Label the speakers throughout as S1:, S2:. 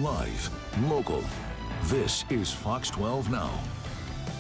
S1: Live, local. This is Fox 12 Now.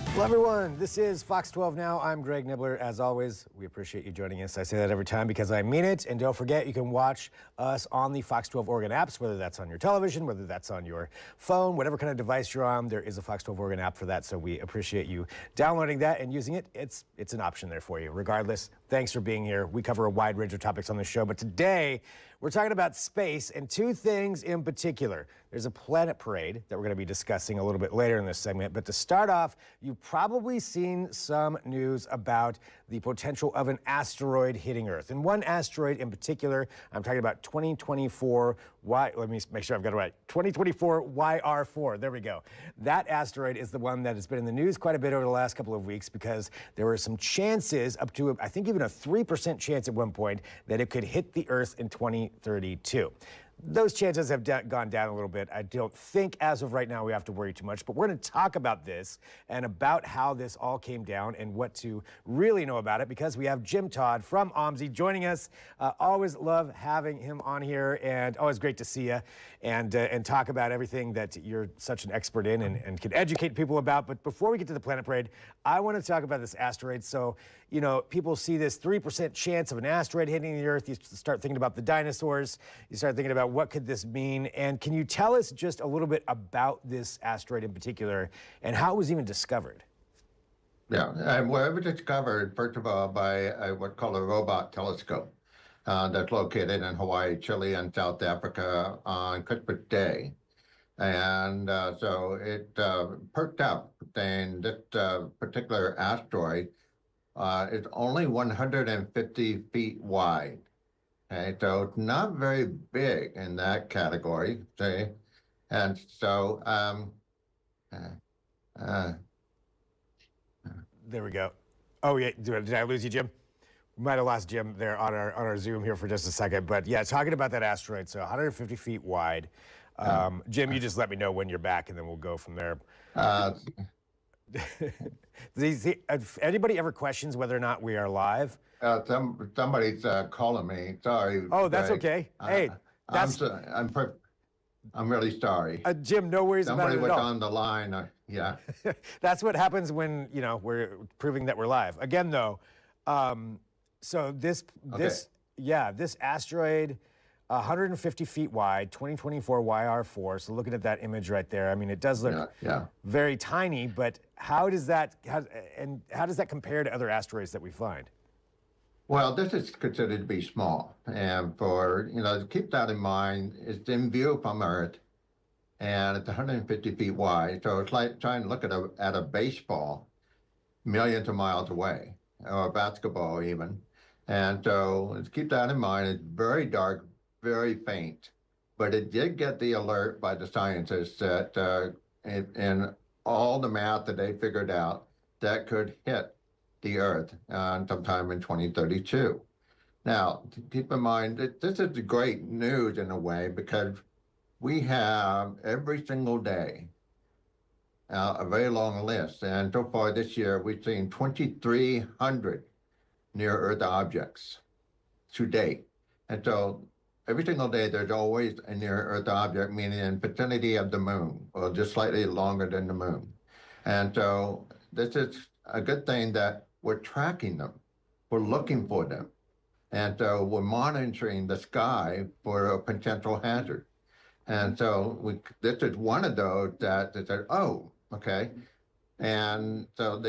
S2: Hello, everyone. This is Fox 12 Now. I'm Greg Nibbler. As always, we appreciate you joining us. I say that every time because I mean it. And don't forget, you can watch us on the Fox 12 Oregon apps, whether that's on your television, whether that's on your phone, whatever kind of device you're on. There is a Fox 12 Oregon app for that, so we appreciate you downloading that and using it. It's an option there for you. Regardless, thanks for being here. We cover a wide range of topics on the show, but today we're talking about space and two things in particular. There's a planet parade that we're going to be discussing a little bit later in this segment, but to start off, you've probably seen some news about the potential of an asteroid hitting Earth. And one asteroid in particular, I'm talking about 2024 let me make sure I've got it right. 2024 YR4. There we go. That asteroid is the one that has been in the news quite a bit over the last couple of weeks because there were some chances, up to, I think even a 3% chance at one point, that it could hit the Earth in 2032. Those chances have gone down a little bit. I don't think as of right now we have to worry too much, but we're going to talk about this and about how this all came down and what to really know about it because we have Jim Todd from OMSI joining us. Always love having him on here and always great to see you and talk about everything that you're such an expert in and can educate people about. But before we get to the planet parade, I want to talk about this asteroid. So, you know, people see this 3% chance of an asteroid hitting the Earth. You start thinking about the dinosaurs. You start thinking about what could this mean? And can you tell us just a little bit about this asteroid in particular and how it was even discovered?
S3: Yeah, well, it was discovered, first of all, by what's called a robot telescope that's located in Hawaii, Chile, and South Africa on Christmas Day. And so it perked up, saying this particular asteroid is only 150 feet wide. Okay, so it's not very big in that category, see? And so,
S2: there we go. Oh, yeah, did I lose you, Jim? We might have lost Jim there on our Zoom here for just a second. But yeah, talking about that asteroid, so 150 feet wide. Jim, you just let me know when you're back, and then we'll go from there. Anybody ever questions whether or not we are live?
S3: Somebody's calling me. Sorry.
S2: Oh, that's okay. Hey,
S3: I'm really sorry.
S2: Jim, no worries about it at all.
S3: Somebody was on the line. Yeah.
S2: That's what happens when we're proving that we're live. Again, though, so this asteroid, 150 feet wide, 2024 YR4. So looking at that image right there, I mean, it does look very tiny. But how does that compare to other asteroids that we find?
S3: Well, this is considered to be small, and to keep that in mind, it's in view from Earth, and it's 150 feet wide. So it's like trying to look at a baseball millions of miles away, or a basketball even. And so let's keep that in mind. It's very dark, very faint, but it did get the alert by the scientists that in all the math that they figured out that could hit the Earth sometime in 2032. Now, keep in mind that this is great news in a way because we have every single day a very long list. And so far this year, we've seen 2,300 near-Earth objects to date. And so every single day, there's always a near-Earth object, meaning in vicinity of the moon, or just slightly longer than the moon. And so this is a good thing that we're tracking them. We're looking for them. And so we're monitoring the sky for a potential hazard. And so this is one of those that they said, oh, okay. And so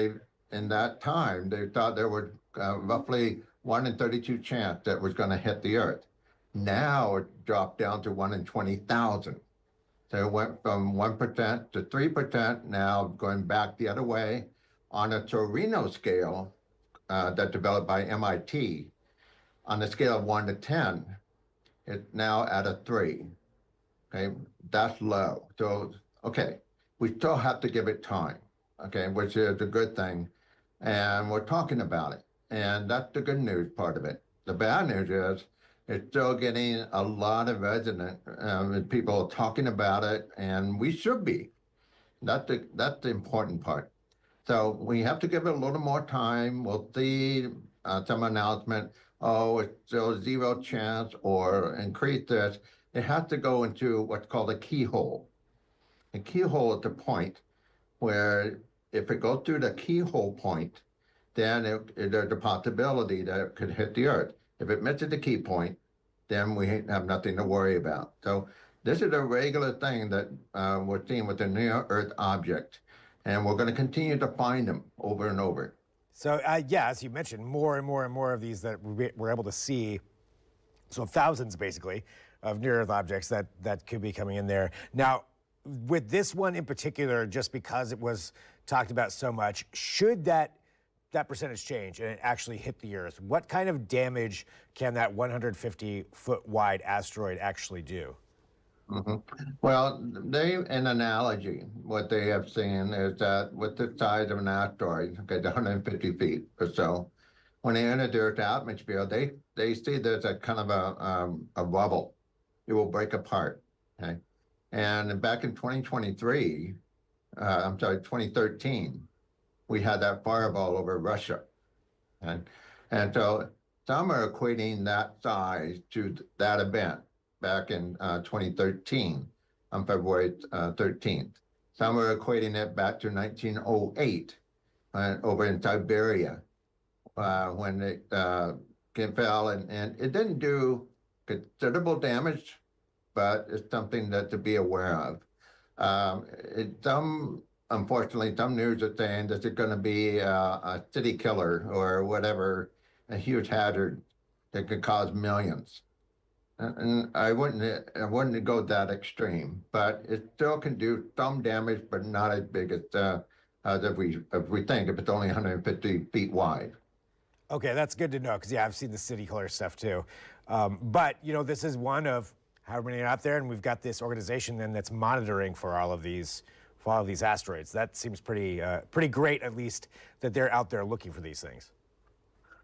S3: in that time, they thought there was roughly 1 in 32 chance that was going to hit the Earth. Now it dropped down to 1 in 20,000. So it went from 1% to 3%, now going back the other way. On a Torino scale that's developed by MIT, on a scale of 1 to 10, it's now at a 3. Okay, that's low. So, okay, we still have to give it time, okay, which is a good thing. And we're talking about it. And that's the good news part of it. The bad news is it's still getting a lot of resonance, people talking about it, and we should be. That's the important part. So we have to give it a little more time. We'll see some announcement, oh, it's still 0 chance or increase this. it has to go into what's called a keyhole. A keyhole at the point where if it goes through the keyhole point, then there's a possibility that it could hit the Earth. If it misses the key point, then we have nothing to worry about. So this is a regular thing that we're seeing with the near Earth object, and we're going to continue to find them over and over.
S2: So yeah, as you mentioned, more and more and more of these that we're able to see. So thousands, basically, of near-Earth objects that could be coming in there. Now, with this one in particular, just because it was talked about so much, should that percentage change and it actually hit the Earth, what kind of damage can that 150-foot wide asteroid actually do?
S3: Well, an analogy, what they have seen is that with the size of an asteroid, okay, 150 feet or so, when they enter the Earth's atmosphere, they see there's a kind of a bubble. It will break apart, okay? And back in 2013, we had that fireball over Russia. And so some are equating that size to that event back in 2013 on February 13th. Some are equating it back to 1908 over in Siberia when it fell, and it didn't do considerable damage, but it's something that to be aware of. Unfortunately, some news are saying that it's going to be a city killer or whatever, a huge hazard that could cause millions. And I wouldn't go that extreme, but it still can do some damage, but not as big as if we think if it's only 150 feet wide.
S2: Okay, that's good to know because yeah, I've seen the city color stuff too. But you know, this is one of however many are out there, and we've got this organization then that's monitoring for all of these asteroids. That seems pretty great, at least that they're out there looking for these things.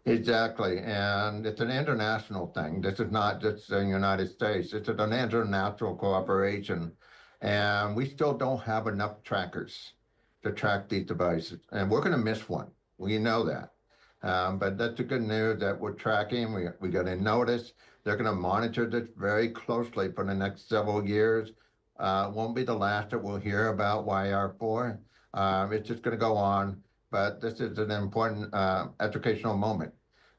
S3: Exactly, and it's an international thing. This is not just the United States. It's an international cooperation, and we still don't have enough trackers to track these devices, and we're going to miss one. We know that. But that's the good news that we're tracking. We got a notice. They're going to monitor this very closely for the next several years. It won't be the last that we'll hear about YR4. It's just going to go on. But this is an important educational moment.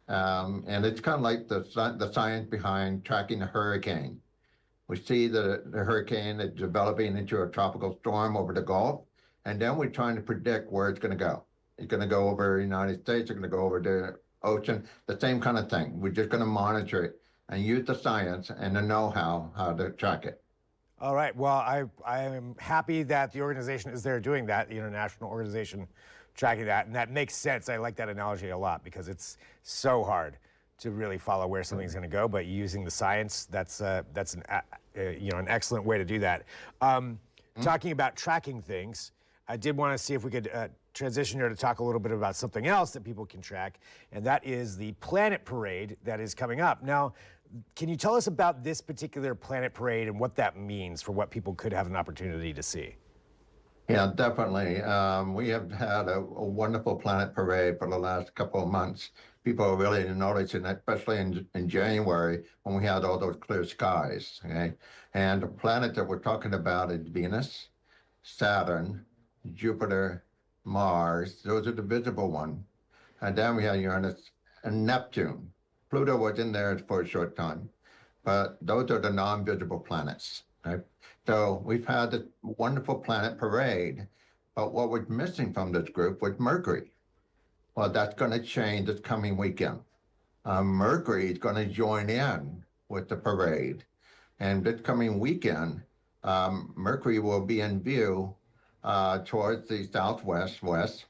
S3: And it's kind of like the science behind tracking a hurricane. We see the hurricane is developing into a tropical storm over the Gulf, and then we're trying to predict where it's going to go. It's going to go over the United States, it's going to go over the ocean, the same kind of thing. We're just going to monitor it and use the science and the know-how how to track it.
S2: All right. Well, I am happy that the organization is there doing that, the international organization tracking that, and that makes sense. I like that analogy a lot because it's so hard to really follow where something's going to go, but using the science, that's an excellent way to do that. Talking about tracking things, I did want to see if we could transition here to talk a little bit about something else that people can track, and that is the Planet Parade that is coming up. Now, can you tell us about this particular Planet Parade and what that means for what people could have an opportunity to see?
S3: Yeah, definitely. We have had a wonderful Planet Parade for the last couple of months. People are really noticing it, especially in January when we had all those clear skies. Okay? And the planet that we're talking about is Venus, Saturn, Jupiter, Mars. Those are the visible ones. And then we have Uranus and Neptune. Pluto was in there for a short time, but those are the non-visible planets. Right? So we've had this wonderful Planet Parade, but what was missing from this group was Mercury. Well, that's going to change this coming weekend. Mercury is going to join in with the parade. And this coming weekend, Mercury will be in view towards the west,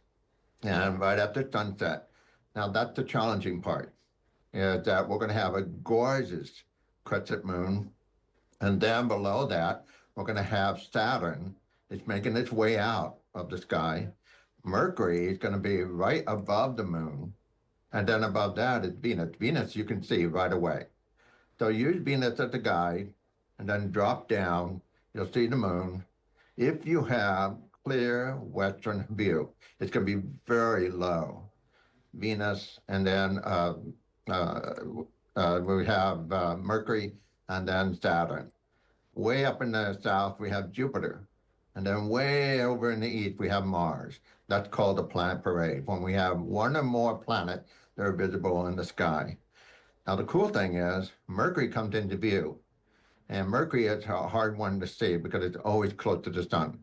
S3: and right after sunset. Now, that's the challenging part, is that we're going to have a gorgeous crescent moon. And then below that, we're going to have Saturn. It's making its way out of the sky. Mercury is going to be right above the moon. And then above that is Venus. Venus you can see right away. So use Venus as a guide, and then drop down. You'll see the moon. If you have clear western view, it's going to be very low. Venus, and then we have Mercury, and then Saturn. way up in the south, we have Jupiter. And then way over in the east, we have Mars. That's called a planet parade, when we have one or more planets that are visible in the sky. Now, the cool thing is Mercury comes into view. And Mercury is a hard one to see because it's always close to the sun.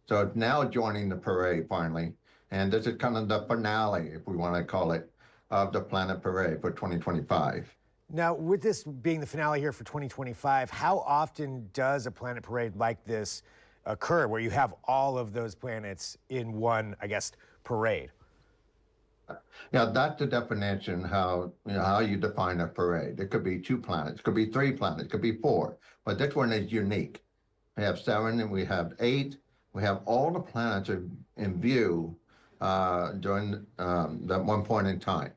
S3: So it's now joining the parade finally. And this is kind of the finale, if we want to call it, of the planet parade for 2025.
S2: Now, with this being the finale here for 2025, how often does a planet parade like this occur, where you have all of those planets in one, I guess, parade?
S3: Yeah, that's the definition how you define a parade. It could be 2 planets, it could be 3 planets, it could be 4, but this one is unique. We have 7 and we have 8. We have all the planets in view during that one point in time.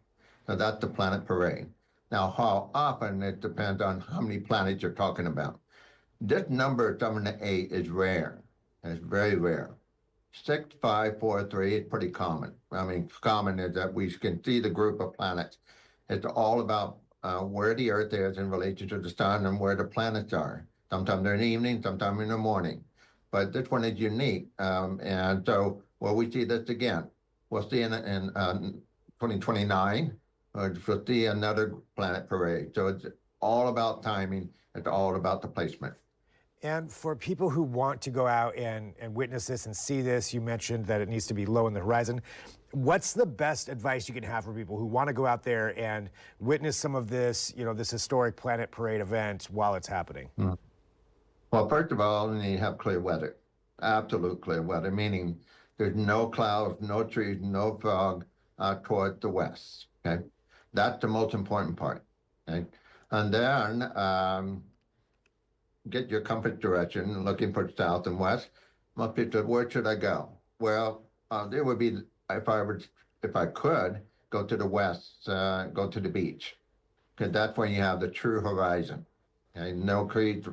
S3: So that's the planet parade. Now, how often, it depends on how many planets you're talking about. This number 7 to 8 is rare. It's very rare. 6, 5, 4, 3 is pretty common. I mean, common is that we can see the group of planets. It's all about where the Earth is in relation to the sun and where the planets are. Sometimes they're in the evening, sometimes in the morning. But this one is unique. And so, well, we see this again. We'll see in 2029, we'll see another planet parade. So it's all about timing. It's all about the placement.
S2: And for people who want to go out and witness this and see this, you mentioned that it needs to be low on the horizon. What's the best advice you can have for people who want to go out there and witness some of this, this historic planet parade event while it's happening?
S3: Mm. Well, first of all, you need to have clear weather, absolute clear weather, meaning there's no clouds, no trees, no fog toward the west, okay? That's the most important part, okay? And then get your compass direction, looking for south and west. Most people say, where should I go? Well, there would be, if I could, go to the west, go to the beach, because that's when you have the true horizon. Okay? No trees,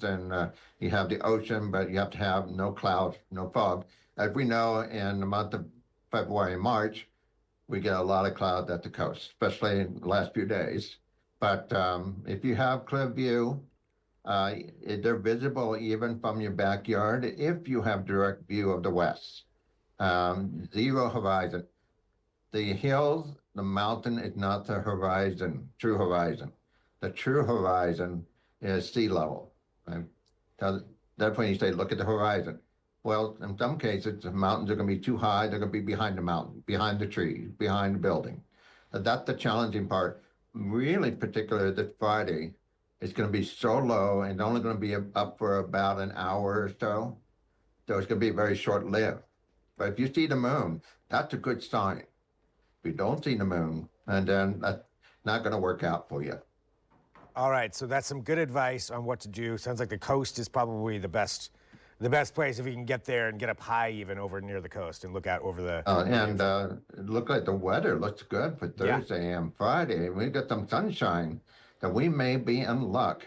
S3: and you have the ocean, but you have to have no clouds, no fog. As we know, in the month of February and March, we get a lot of clouds at the coast, especially in the last few days. But if you have clear view, they're visible even from your backyard if you have direct view of the west. Zero horizon. The hills, the mountain is not the horizon, true horizon. The true horizon is sea level. Right? So that's when you say, look at the horizon. Well, in some cases, the mountains are going to be too high. They're going to be behind the mountain, behind the trees, behind the building. That's the challenging part. Really, particularly this Friday, it's going to be so low and only going to be up for about an hour or so. So it's going to be very short-lived. But if you see the moon, that's a good sign. If you don't see the moon, and then that's not going to work out for you.
S2: All right, so that's some good advice on what to do. Sounds like the coast is probably the best place if you can get there and get up high, even over near the coast, and look out over the.
S3: It looked like the weather looks good for Thursday and Friday. We got some sunshine, that we may be in luck.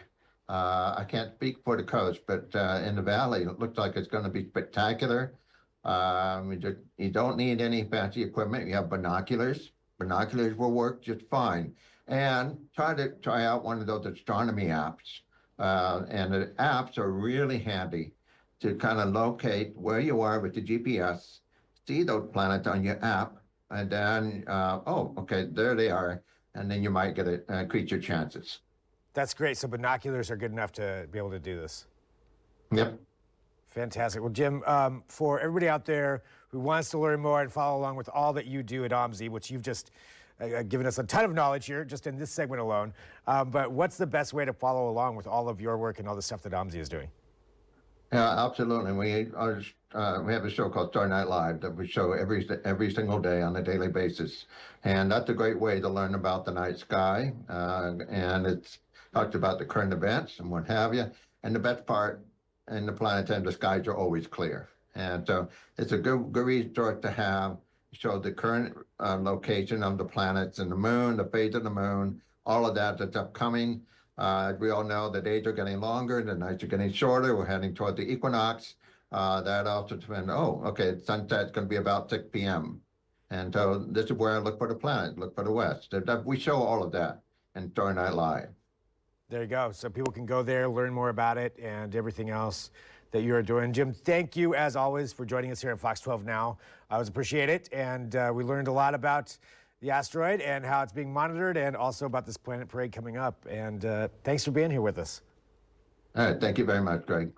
S3: I can't speak for the coast, but in the valley, it looks like it's going to be spectacular. You don't need any fancy equipment. You have binoculars. Binoculars will work just fine. And try out one of those astronomy apps. And the apps are really handy to kind of locate where you are with the GPS, see those planets on your app, and then, okay, there they are. And then you might get increase your chances.
S2: That's great. So binoculars are good enough to be able to do this.
S3: Yep.
S2: Fantastic. Well, Jim, for everybody out there who wants to learn more and follow along with all that you do at OMSI, which you've just given us a ton of knowledge here, just in this segment alone, but what's the best way to follow along with all of your work and all the stuff that OMSI is doing?
S3: Yeah, absolutely. We have a show called Star Night Live that we show every single day on a daily basis, and that's a great way to learn about the night sky. And it's talked about the current events and what have you. And the best part, in the planetarium, the skies are always clear, and so it's a good resource to have. Show the current location of the planets and the moon, the phase of the moon, all of that that's upcoming. We all know the days are getting longer, the nights are getting shorter. We're heading toward the equinox. That also depends, sunset's going to be about 6 p.m. And so this is where I look for the planet, look for the west. We show all of that in Star Night Live.
S2: There you go. So people can go there, learn more about it and everything else that you are doing. Jim, thank you as always for joining us here at Fox 12 Now. I always appreciate it. And we learned a lot about the asteroid and how it's being monitored and also about this planet parade coming up. And thanks for being here with us.
S3: All right, thank you very much, Greg.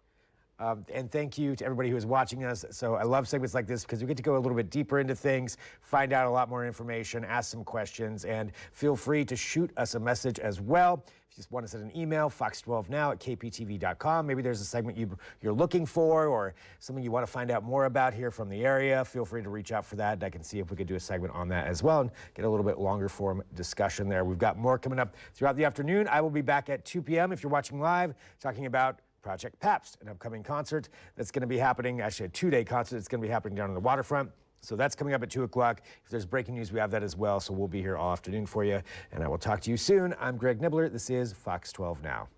S2: And thank you to everybody who is watching us. So I love segments like this because we get to go a little bit deeper into things, find out a lot more information, ask some questions, and feel free to shoot us a message as well. If you just want to send an email, fox12now@kptv.com. Maybe there's a segment you're looking for or something you want to find out more about here from the area. Feel free to reach out for that. I can see if we could do a segment on that as well and get a little bit longer form discussion there. We've got more coming up throughout the afternoon. I will be back at 2 p.m. if you're watching live, talking about Project Pabst, an upcoming concert that's going to be happening, actually a 2-day concert. It's going to be happening down on the waterfront. So that's coming up at 2 o'clock. If there's breaking news, we have that as well. So we'll be here all afternoon for you. And I will talk to you soon. I'm Greg Nibbler. This is Fox 12 Now.